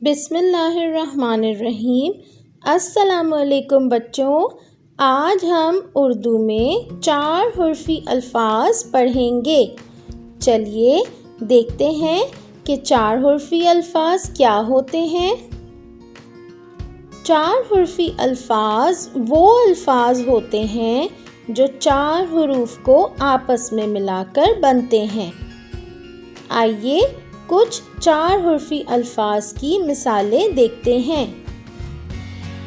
بسم اللہ الرحمن الرحیم۔ السلام علیکم بچوں، آج ہم اردو میں 4 حرفی الفاظ پڑھیں گے۔ چلیے دیکھتے ہیں کہ 4 حرفی الفاظ کیا ہوتے ہیں۔ 4 حرفی الفاظ وہ الفاظ ہوتے ہیں جو 4 حروف کو آپس میں ملا کر بنتے ہیں۔ آئیے کچھ 4 حرفی الفاظ کی مثالیں دیکھتے ہیں۔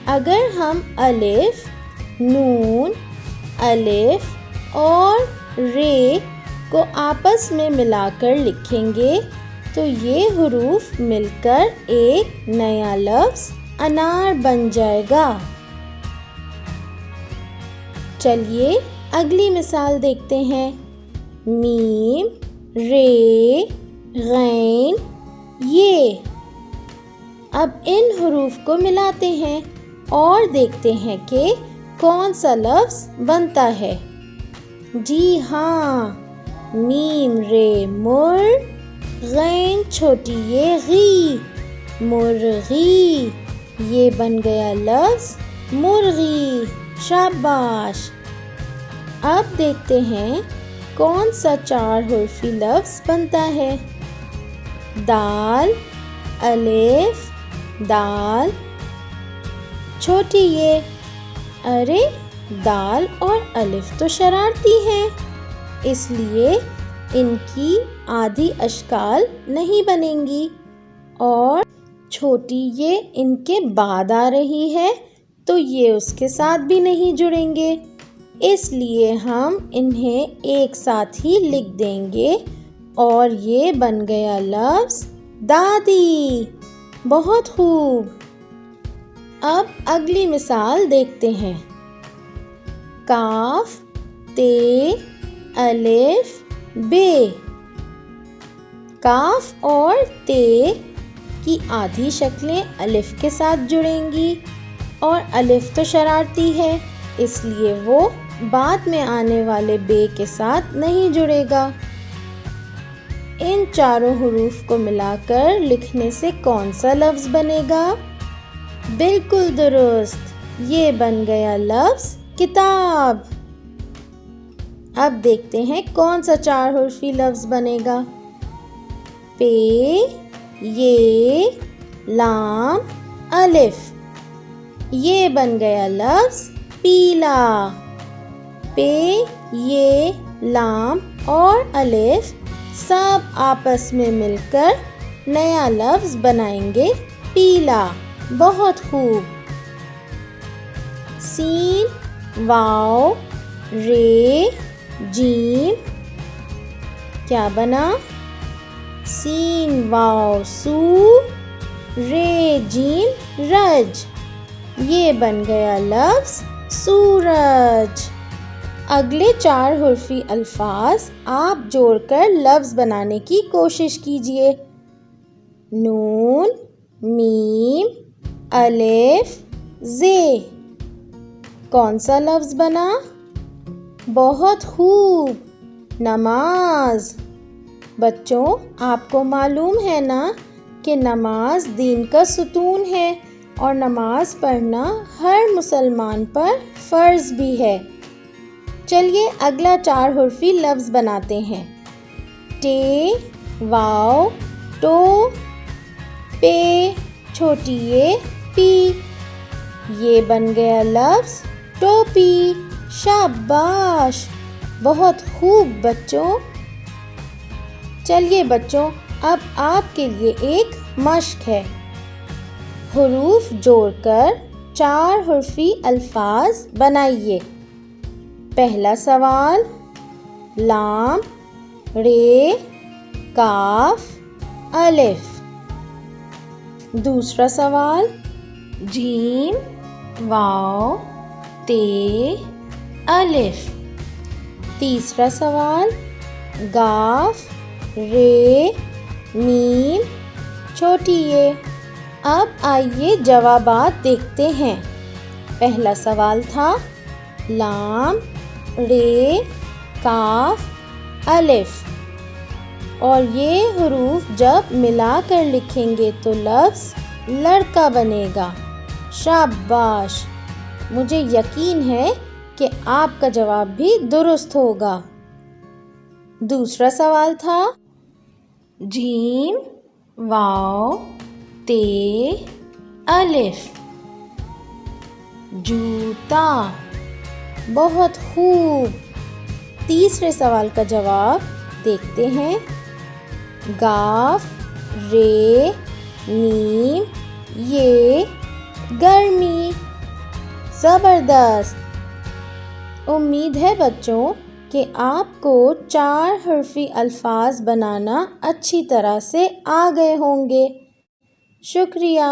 اگر ہم الف، نون، الف اور رے کو آپس میں ملا کر لکھیں گے تو یہ حروف مل کر ایک نیا لفظ انار بن جائے گا۔ چلیے اگلی مثال دیکھتے ہیں۔ میم، رے، غین، یہ۔ اب ان حروف کو ملاتے ہیں اور دیکھتے ہیں کہ کون سا لفظ بنتا ہے۔ جی ہاں، میم رے مر، غین چھوٹی یہ غی، مرغی۔ یہ بن گیا لفظ مرغی، شاباش۔ اب دیکھتے ہیں کون سا 4 حرفی لفظ بنتا ہے۔ دال، الف، دال، چھوٹی یہ۔ ارے دال اور الف تو شرارتی ہیں، اس لیے ان کی آدھی اشکال نہیں بنیں گی، اور چھوٹی یہ ان کے بعد آ رہی ہے تو یہ اس کے ساتھ بھی نہیں جڑیں گے، اس لیے ہم انہیں ایک ساتھ ہی لکھ دیں گے اور یہ بن گیا لفظ دادی۔ بہت خوب۔ اب اگلی مثال دیکھتے ہیں۔ کاف، تے، الف، بے۔ کاف اور تے کی آدھی شکلیں الف کے ساتھ جڑیں گی، اور الف تو شرارتی ہے اس لیے وہ بعد میں آنے والے بے کے ساتھ نہیں جڑے گا۔ ان 4 حروف کو ملا کر لکھنے سے کون سا لفظ بنے گا؟ بالکل درست، یہ بن گیا لفظ کتاب۔ اب دیکھتے ہیں کون سا 4 حرفی لفظ بنے گا۔ پے، یہ، لام، الف۔ یہ بن گیا لفظ پیلا۔ پے، یہ، لام اور الف سب آپس میں مل کر نیا لفظ بنائیں گے پیلا۔ بہت خوب۔ سین، واو، رے، جیم۔ کیا بنا؟ سین واو سو، رے جیم رج۔ یہ بن گیا لفظ سورج۔ اگلے 4 حرفی الفاظ آپ جوڑ کر لفظ بنانے کی کوشش کیجیے۔ نون، میم، الف، زے۔ کون سا لفظ بنا؟ بہت خوب، نماز۔ بچوں آپ کو معلوم ہے نا کہ نماز دین کا ستون ہے اور نماز پڑھنا ہر مسلمان پر فرض بھی ہے۔ چلیے اگلا 4 حرفی لفظ بناتے ہیں۔ ٹے، واو، ٹو، پے، چھوٹی یہ، پی۔ یہ بن گیا لفظ ٹوپی۔ شاباش، بہت خوب بچوں۔ چلیے بچوں اب آپ کے لیے ایک مشق ہے۔ حروف جوڑ کر 4 حرفی الفاظ بنائیے۔ پہلا سوال، لام، رے، کاف، الف۔ دوسرا سوال، جیم، واو، تے، الف۔ تیسرا سوال، گاف، رے، میم، چھوٹی یہ۔ اب آئیے جوابات دیکھتے ہیں۔ پہلا سوال تھا لام، رے، کاف، الف، اور یہ حروف جب ملا کر لکھیں گے تو لفظ لڑکا بنے گا۔ شاباش! مجھے یقین ہے کہ آپ کا جواب بھی درست ہوگا۔ دوسرا سوال تھا جیم واو تے الف، جوتا۔ بہت خوب۔ تیسرے سوال کا جواب دیکھتے ہیں۔ گاف رے میم یہ، گرمی۔ زبردست! امید ہے بچوں کہ آپ کو 4 حرفی الفاظ بنانا اچھی طرح سے آ گئے ہوں گے۔ شکریہ۔